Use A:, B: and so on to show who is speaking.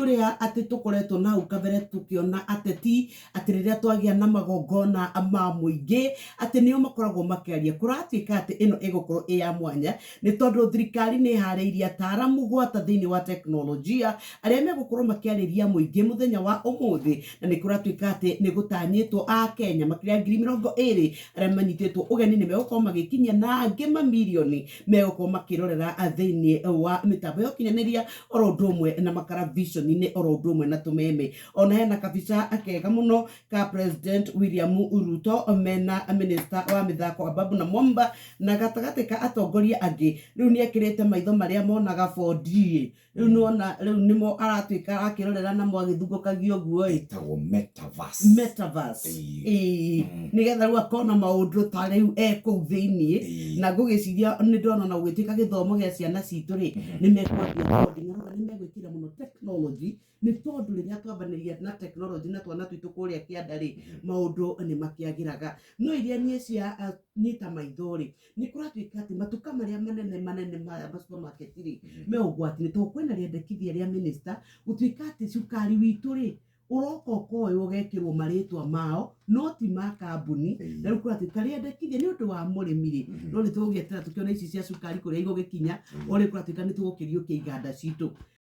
A: uria ati tukoretwo na ukabere tukiona ateti ati riria twagia na magongona ma muingi ati nio makoragwo makiaria kuratuika ati ino igukorwo ya mwanya ni tondu thirikari ni hariirie ataramu gwata thiini wa teknolojia aria megukorwo makiariria muingi muthenya wa umuthi na ni kuratuika ati ni gutanyitwo a Kenya makiria 20,000 aria manyititwo ugeni ni megukorwo magikinya na angi mamilioni megukorwo makirorera thiini wa mitambo ya ukinyaniria oro ndumwe na makara vision ni oro ndumwe na tumeme ona hena kabisa akega muno ka President William Ruto mena minister wa mithako Ababu na Mwamba na gatagate ka atongoria angi riu ni ekirite maitho maria monaga 4D riu nona riu nimo aratuika akirorera na mwagithugukagio guo
B: etagwo metaverse
A: nigetha riu akona maundu ta riu eko thiini na ngugiciria ni ndona na gutuika githomo gia ciana citu ri ni mekwambia coding ni megwikira muno technology ni tondu riria twambaniria na technology na twana twitu kuria kianda ri maundu ni makiagiraga no iria nie cia nyita maitho ri ni kuratuika ati matuka maria manene ma supermarket ri me ugwati ni to kwena riendekithia ria minister gutuika ati cukari witu ri uroko koyo ugekirwo maritwa mao no ti ma kambuni na riu kuratuika riendekithia ni undu wa murimi ri no ni tugietera tukiona ici cia cukari kuria igugikinya ori kuratuika ni tugukirio kiiganda citu